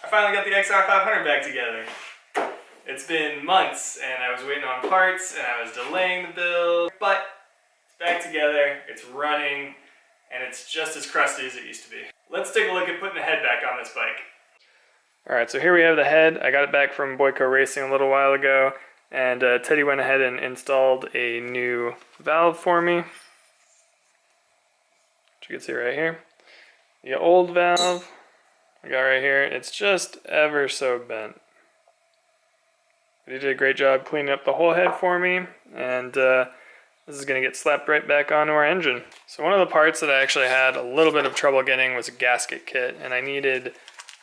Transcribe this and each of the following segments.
I finally got the XR500 back together. It's been months and I was waiting on parts and I was delaying the build, but it's back together, it's running, and it's just as crusty as it used to be. Let's take a look at putting the head back on this bike. Alright, so here we have the head. I got it back from Boyko Racing a little while ago, and Teddy went ahead and installed a new valve for me, which you can see right here. The old valve I got right here, it's just ever so bent. But he did a great job cleaning up the whole head for me, and this is going to get slapped right back onto our engine. So one of the parts that I actually had a little bit of trouble getting was a gasket kit, and I needed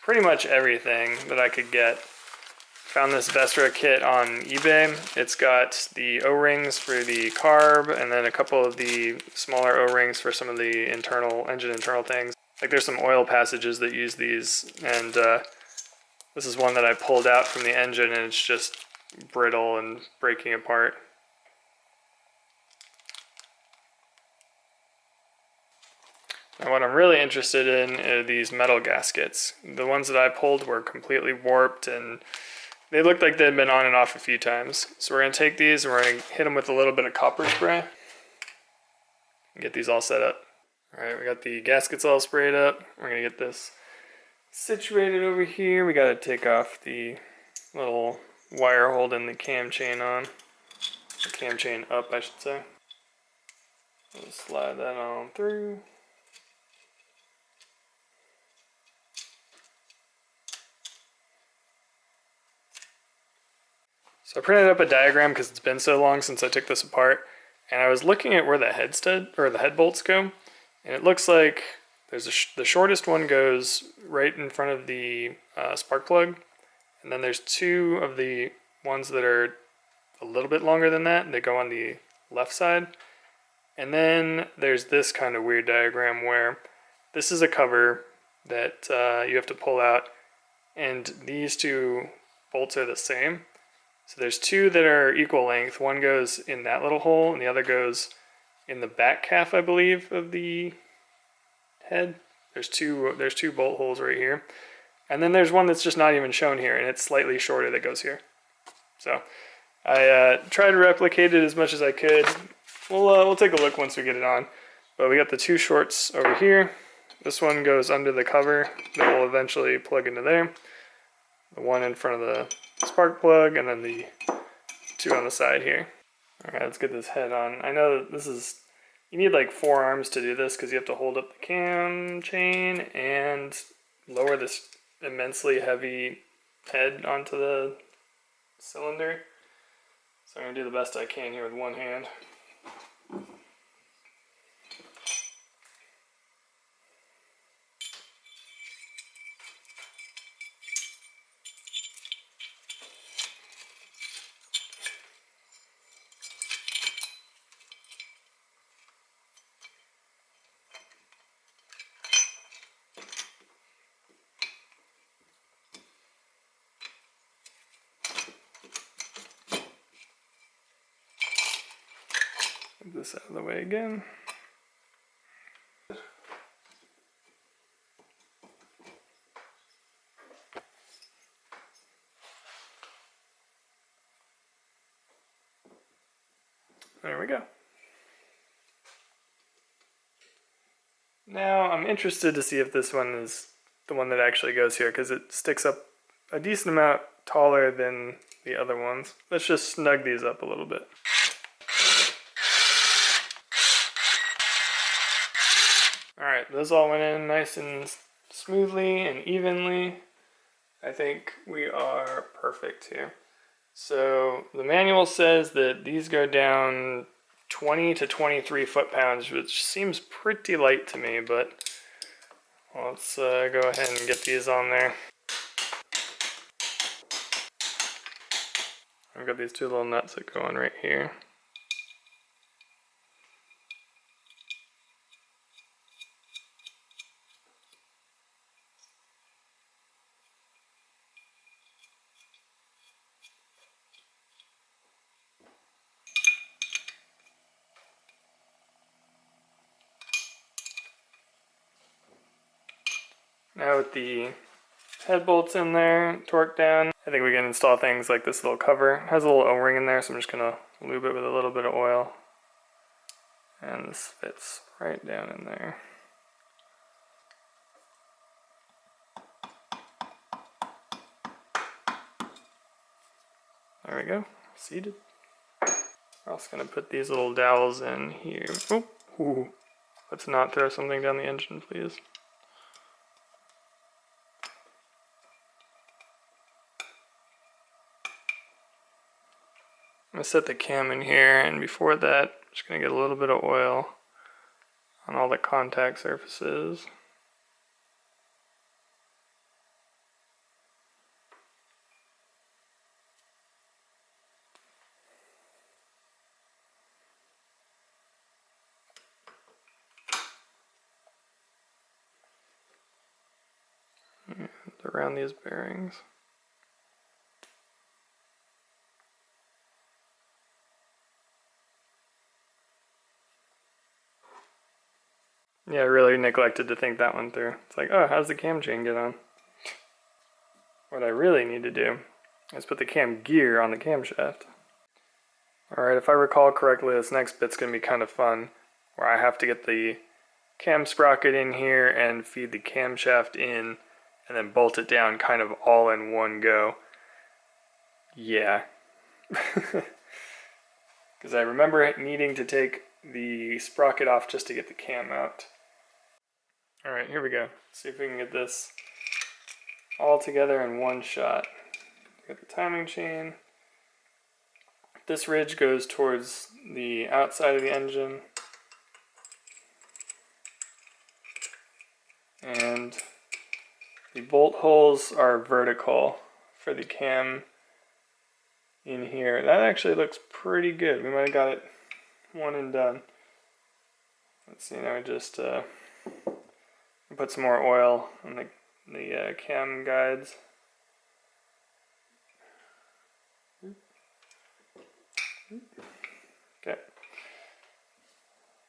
pretty much everything that I could get. Found this Vestra kit on eBay. It's got the O-rings for the carb, and then a couple of the smaller O-rings for some of the engine internal things. Like there's some oil passages that use these, and this is one that I pulled out from the engine and it's just brittle and breaking apart. Now what I'm really interested in are these metal gaskets. The ones that I pulled were completely warped and they looked like they'd been on and off a few times. So we're going to take these and we're going to hit them with a little bit of copper spray and get these all set up. Alright, we got the gaskets all sprayed up. We're going to get this situated over here. We got to take off the little wire holding the cam chain on. The cam chain up, I should say. We'll slide that on through. So I printed up a diagram because it's been so long since I took this apart, and I was looking at where the head stud or the head bolts go, and it looks like there's the shortest one goes right in front of the spark plug, and then there's two of the ones that are a little bit longer than that. They go on the left side, and then there's this kind of weird diagram where this is a cover that you have to pull out, and these two bolts are the same. So there's two that are equal length. One goes in that little hole and the other goes in the back half, I believe, of the head. There's two bolt holes right here. And then there's one that's just not even shown here, and it's slightly shorter that goes here. So I tried to replicate it as much as I could. We'll take a look once we get it on. But we got the two shorts over here. This one goes under the cover that will eventually plug into there. The one in front of the spark plug, and then the two on the side here. Alright, let's get this head on. I know that this is, you need like 4 arms to do this because you have to hold up the cam chain and lower this immensely heavy head onto the cylinder. So I'm going to do the best I can here with one hand. Get this out of the way again. There we go. Now I'm interested to see if this one is the one that actually goes here because it sticks up a decent amount taller than the other ones. Let's just snug these up a little bit. Alright, those all went in nice and smoothly and evenly. I think we are perfect here. So the manual says that these go down 20 to 23 foot-pounds, which seems pretty light to me, but let's go ahead and get these on there. I've got these two little nuts that go on right here. Now with the head bolts in there, torque down. I think we can install things like this little cover. It has a little O-ring in there, so I'm just gonna lube it with a little bit of oil. And this fits right down in there. There we go, seated. We're also gonna put these little dowels in here. Oh, ooh. Let's not throw something down the engine, please. I'm gonna set the cam in here, and before that, I'm just gonna get a little bit of oil on all the contact surfaces. And around these bearings. Yeah, I really neglected to think that one through. It's like, oh, how's the cam chain get on? What I really need to do is put the cam gear on the camshaft. Alright, if I recall correctly, this next bit's going to be kind of fun, where I have to get the cam sprocket in here and feed the camshaft in, and then bolt it down kind of all in one go. Yeah. Because I remember needing to take the sprocket off just to get the cam out. Alright, here we go. See if we can get this all together in one shot. Got the timing chain. This ridge goes towards the outside of the engine. And the bolt holes are vertical for the cam in here. That actually looks pretty good. We might have got it one and done. Let's see, now we just put some more oil on the cam guides. Okay.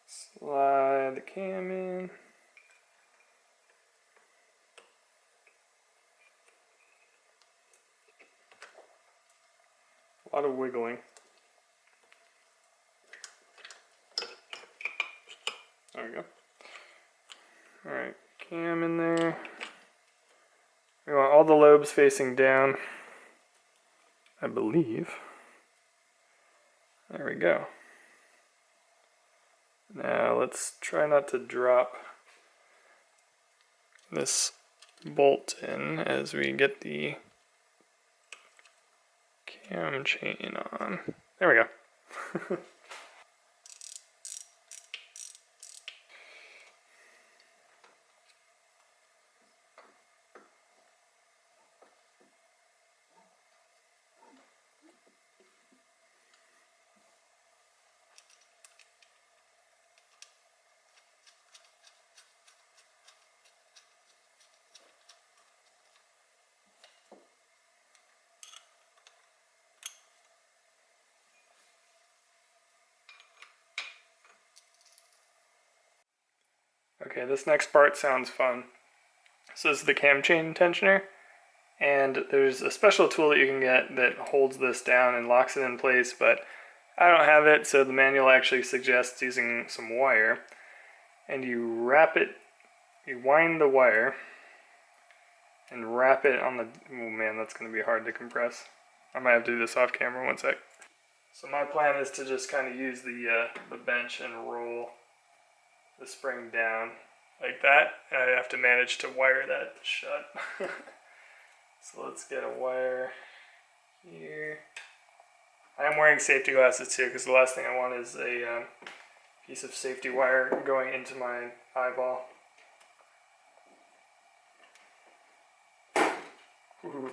Slide the cam in. A lot of wiggling. There we go. Alright, cam in there. We want all the lobes facing down, I believe. There we go. Now let's try not to drop this bolt in as we get the cam chain on. There we go. Okay, this next part sounds fun. So this is the cam chain tensioner, and there's a special tool that you can get that holds this down and locks it in place, but I don't have it, so the manual actually suggests using some wire, and you wrap it, you wind the wire, and wrap it on the, oh man, that's going to be hard to compress. I might have to do this off camera, one sec. So my plan is to just kind of use the bench and roll the spring down like that, and I have to manage to wire that shut. So let's get a wire here. I am wearing safety glasses too, because the last thing I want is a piece of safety wire going into my eyeball. Ooh.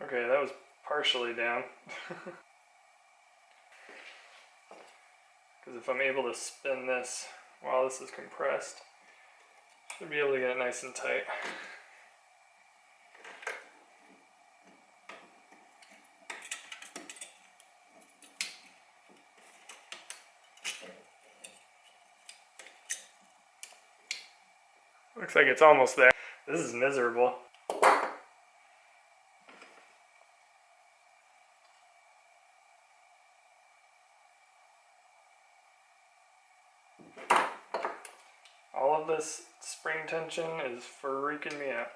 Okay, that was partially down. Because because if I'm able to spin this while this is compressed, should be able to get it nice and tight. Looks like it's almost there. This is miserable. All of this spring tension is freaking me out.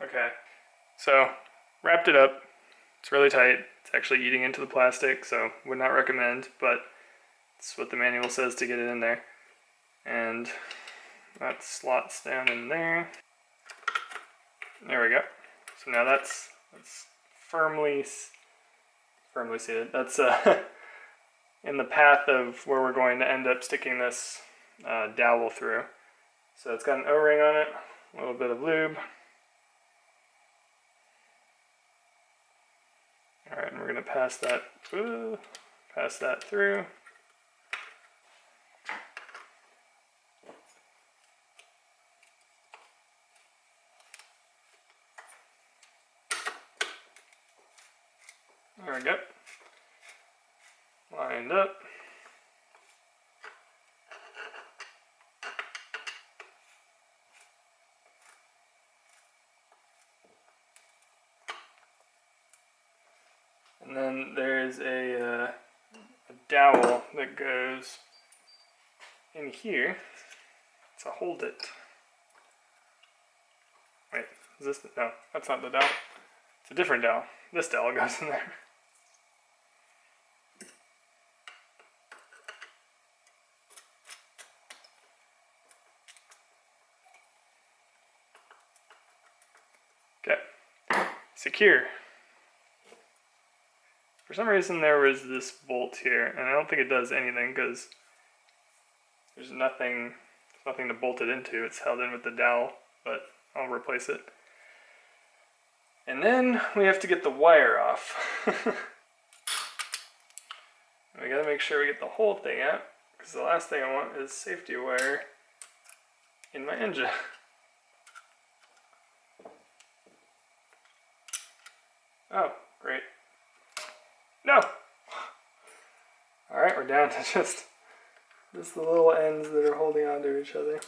Okay, so wrapped it up. It's really tight. It's actually eating into the plastic, so would not recommend, but it's what the manual says to get it in there. And that slots down in there. There we go. So now that's firmly seated. That's in the path of where we're going to end up sticking this dowel through. So it's got an O-ring on it, a little bit of lube. Alright, and we're going to pass that through. There we go. Lined up. And then there's a dowel that goes in here to hold it. Wait, is this no, that's not the dowel. It's a different dowel. This dowel goes in there. Okay. Secure. For some reason there was this bolt here, and I don't think it does anything because there's nothing to bolt it into. It's held in with the dowel, but I'll replace it. And then we have to get the wire off. We gotta make sure we get the whole thing out, because the last thing I want is safety wire in my engine. Oh, great. No! Alright, we're down to just the little ends that are holding on to each other.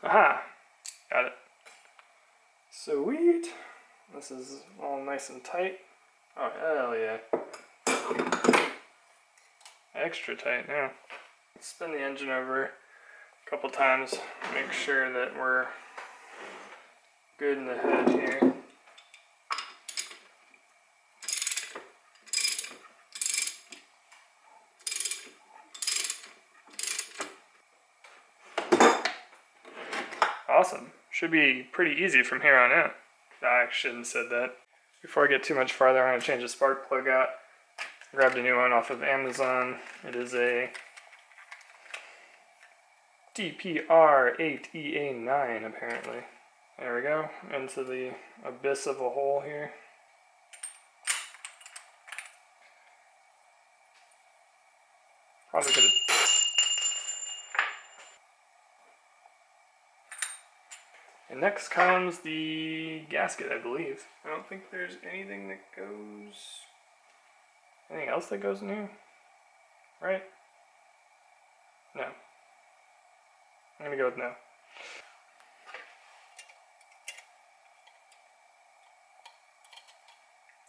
Aha! Got it. Sweet! This is all nice and tight. Oh, hell yeah. Extra tight now. Spin the engine over a couple times, make sure that we're good in the head here. Awesome. Should be pretty easy from here on out. I shouldn't have said that. Before I get too much farther, I'm going to change the spark plug out. Grabbed a new one off of Amazon. It is a DPR8EA9 apparently. There we go, into the abyss of a hole here. Probably could have... And next comes the gasket, I believe. I don't think there's anything that goes... Anything else that goes in here? Right? No. I'm gonna go with no.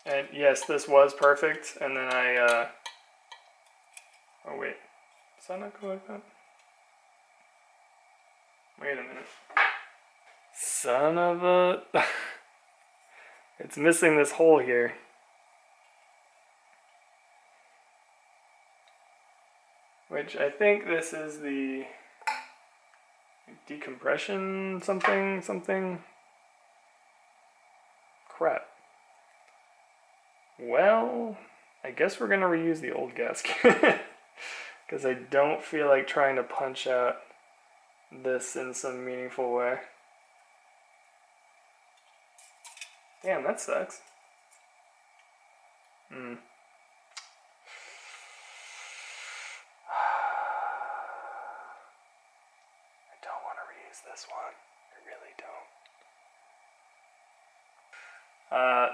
And yes, this was perfect, and then I, oh wait, does that not go like that? Wait a minute. Son of a... It's missing this hole here. Which I think this is the decompression something. crap. Well, I guess we're gonna reuse the old gasket. Because I don't feel like trying to punch out this in some meaningful way. Damn, that sucks. I don't want to reuse this one. I really don't.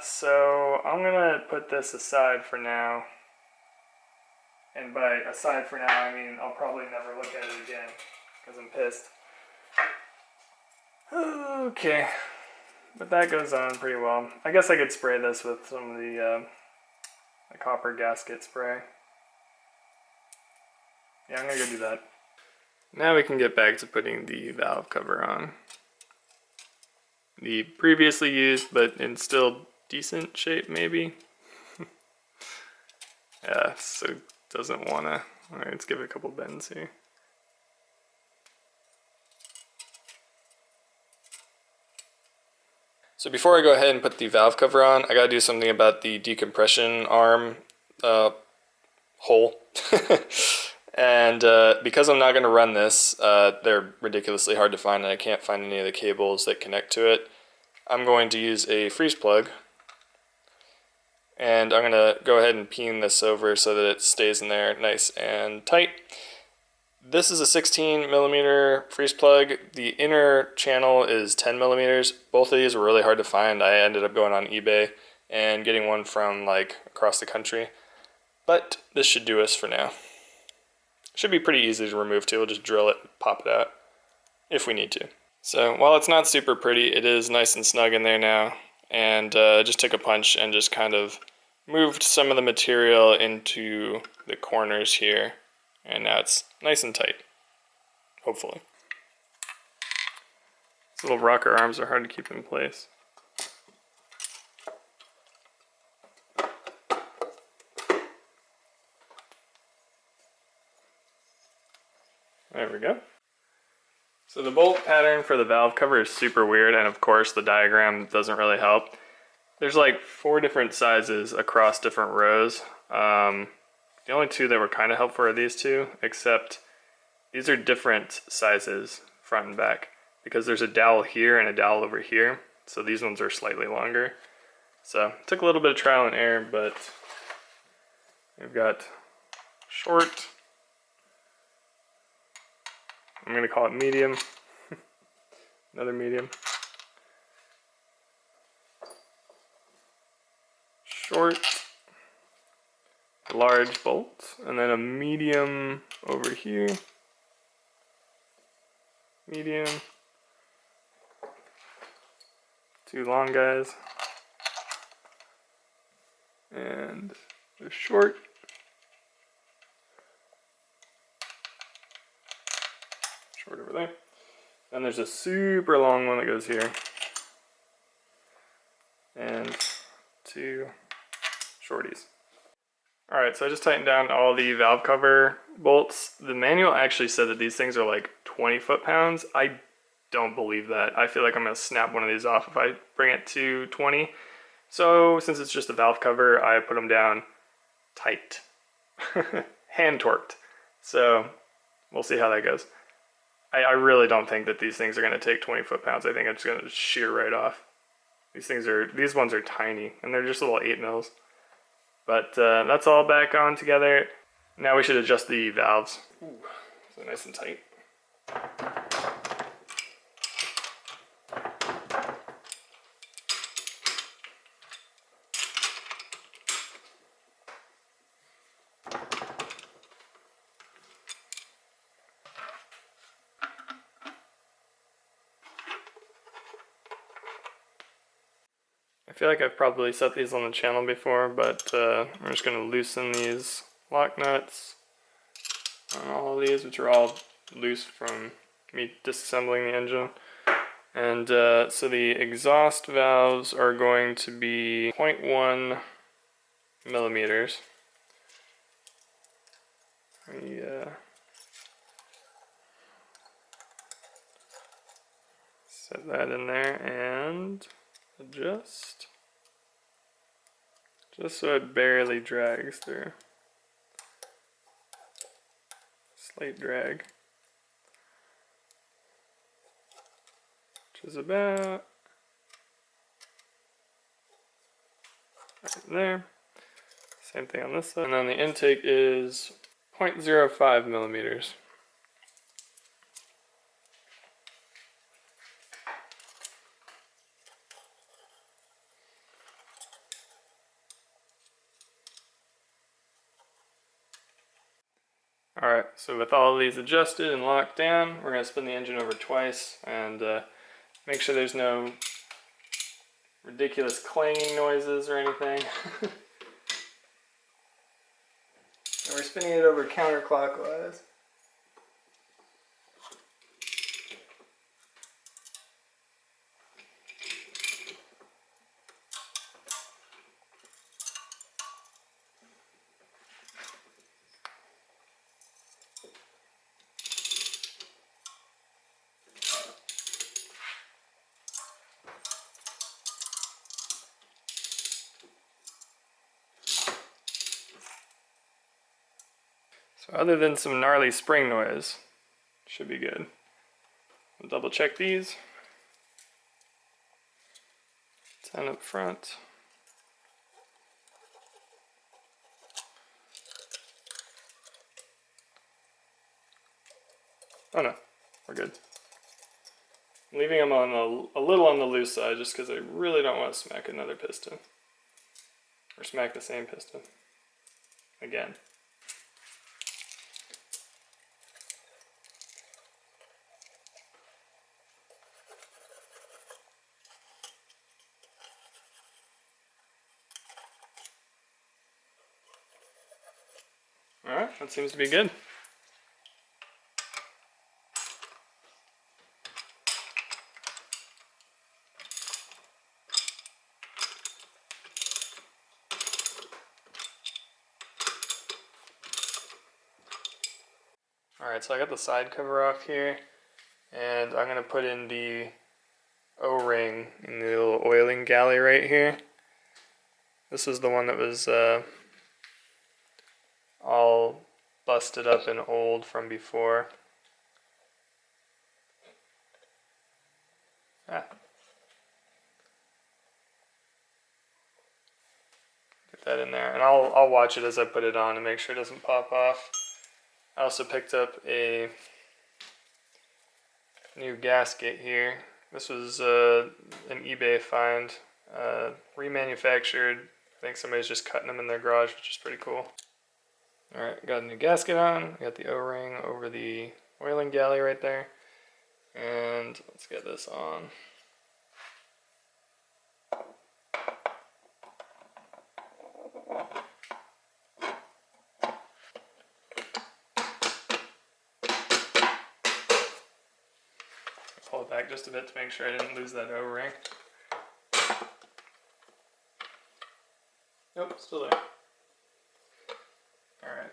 So I'm gonna put this aside for now. And by aside for now, I mean I'll probably never look at it again because I'm pissed. Okay, but that goes on pretty well. I guess I could spray this with some of the copper gasket spray. Yeah, I'm gonna go do that. Now we can get back to putting the valve cover on. The previously used, but in still decent shape, maybe. Yeah, so doesn't wanna. Alright, let's give it a couple bends here. So before I go ahead and put the valve cover on, I gotta do something about the decompression arm hole. And because I'm not gonna run this, they're ridiculously hard to find and I can't find any of the cables that connect to it. I'm going to use a freeze plug. And I'm gonna go ahead and peen this over so that it stays in there nice and tight. This is a 16mm freeze plug. The inner channel is 10mm. Both of these were really hard to find. I ended up going on eBay and getting one from like across the country. But this should do us for now. Should be pretty easy to remove too. We'll just drill it, pop it out if we need to. So while it's not super pretty, it is nice and snug in there now. And just took a punch and just kind of moved some of the material into the corners here, and now it's nice and tight, hopefully. These little rocker arms are hard to keep in place. There we go. So the bolt pattern for the valve cover is super weird, and of course the diagram doesn't really help. There's like 4 different sizes across different rows. The only 2 that were kind of helpful are these 2, except these are different sizes, front and back, because there's a dowel here and a dowel over here, so these ones are slightly longer. So it took a little bit of trial and error, but we've got short, I'm going to call it medium, another medium, short, large bolt, and then a medium over here, medium, 2 long guys, and a short, over there. And there's a super long one that goes here. And 2 shorties. Alright, so I just tightened down all the valve cover bolts. The manual actually said that these things are like 20 foot-pounds. I don't believe that. I feel like I'm going to snap one of these off if I bring it to 20. So since it's just a valve cover, I put them down tight. Hand torqued. So we'll see how that goes. I really don't think that these things are going to take 20 foot-pounds. I think it's going to shear right off. These ones are tiny, and they're just little 8mm. But that's all back on together. Now we should adjust the valves. Ooh, so nice and tight. I feel like I've probably set these on the channel before, but I'm just going to loosen these lock nuts on all of these, which are all loose from me disassembling the engine. And so the exhaust valves are going to be 0.1 millimeters. Set that in there and adjust. just so it barely drags through. Slight drag. Which is about right there. Same thing on this side. And then the intake is 0.05 millimeters. Alright, so with all of these adjusted and locked down, we're going to spin the engine over twice and make sure there's no ridiculous clanging noises or anything. And we're spinning it over counterclockwise. So other than some gnarly spring noise, should be good. I'll double check these. 10 up front. Oh no, we're good. I'm leaving them on a little on the loose side just because I really don't want to smack another piston. Or smack the same piston. Again. Alright, that seems to be good. Alright, so I got the side cover off here, and I'm going to put in the O-ring in the little oiling galley right here. This is the one that was all busted up and old from before. Get that in there, and I'll watch it as I put it on and make sure it doesn't pop off. I also picked up a new gasket here. This was an eBay find, remanufactured. I think somebody's just cutting them in their garage, which is pretty cool. Alright, got a new gasket on. Got the O-ring over the oiling galley right there. And let's get this on. Pull it back just a bit to make sure I didn't lose that O-ring. Nope, still there. Alright.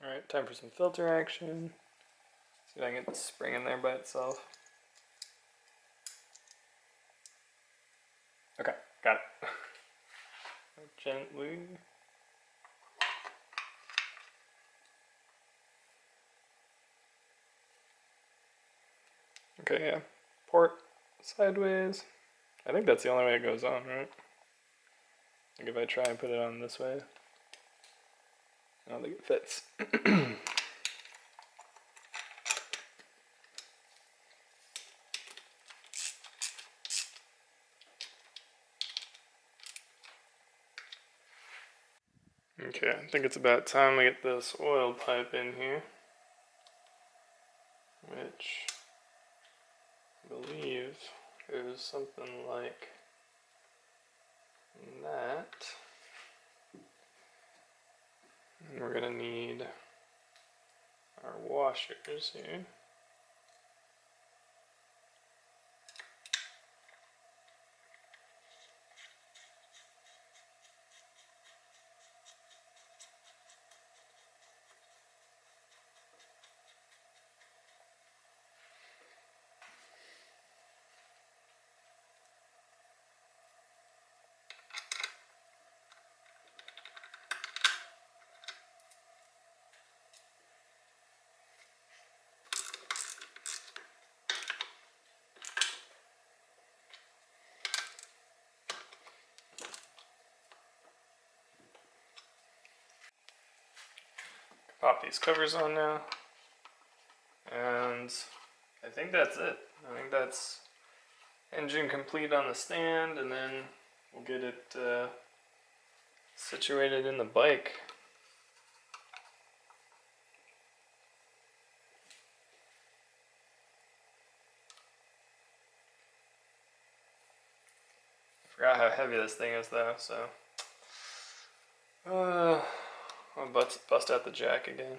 Alright, time for some filter action. See if I can get the spring in there by itself. Okay, got it. Gently. Okay, yeah. Port sideways. I think that's the only way it goes on, right? Like if I try and put it on this way, I don't think it fits. Okay, I think it's about time we get this oil pipe in here, which believe it was something like that. And we're gonna need our washers here. Pop these covers on now, and I think that's it. I think that's engine complete on the stand, and then we'll get it situated in the bike. Forgot how heavy this thing is though, so I'll bust out the jack again.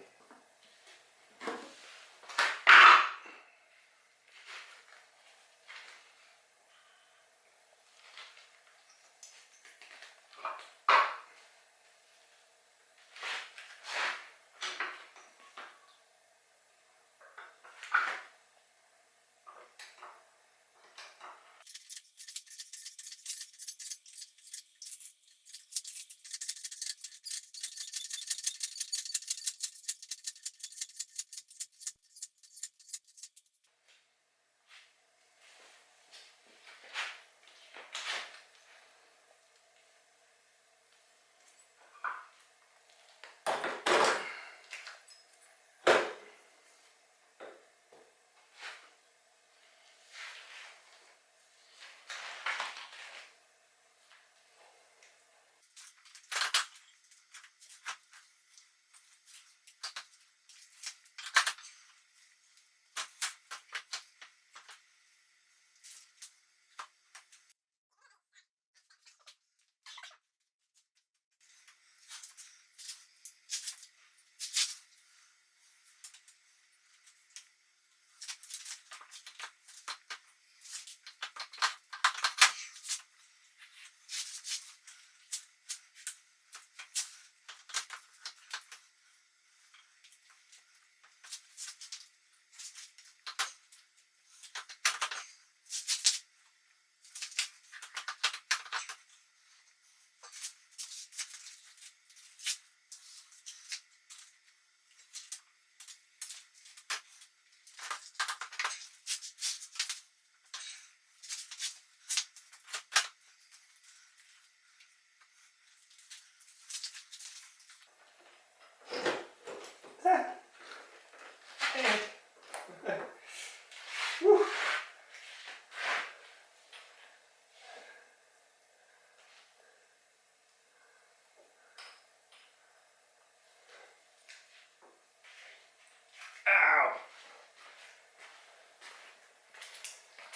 Ow!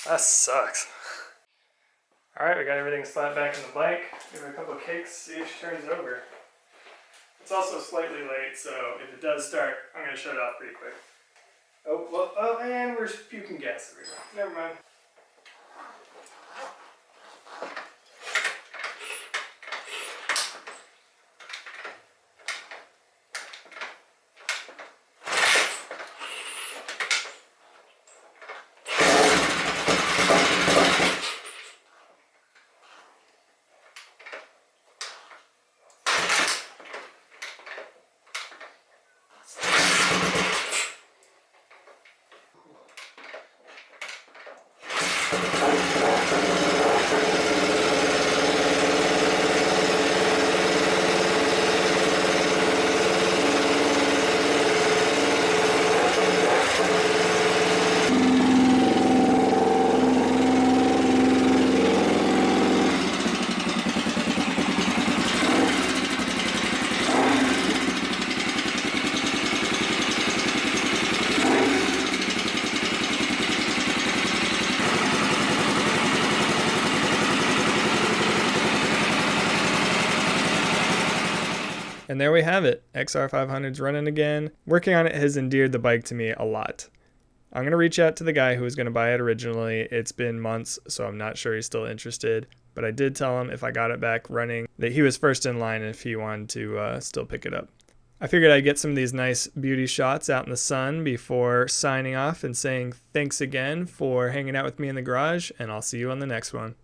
That sucks. Alright, we got everything slapped back in the bike. Give her a couple of kicks, see if she turns over. It's also slightly late, so if it does start, I'm going to shut it off pretty quick. Oh, well, oh, and we're puking gas everywhere. Never mind. And there we have it. XR500's running again. Working on it has endeared the bike to me a lot. I'm going to reach out to the guy who was going to buy it originally. It's been months, so I'm not sure he's still interested. But I did tell him if I got it back running that he was first in line if he wanted to still pick it up. I figured I'd get some of these nice beauty shots out in the sun before signing off and saying thanks again for hanging out with me in the garage, and I'll see you on the next one.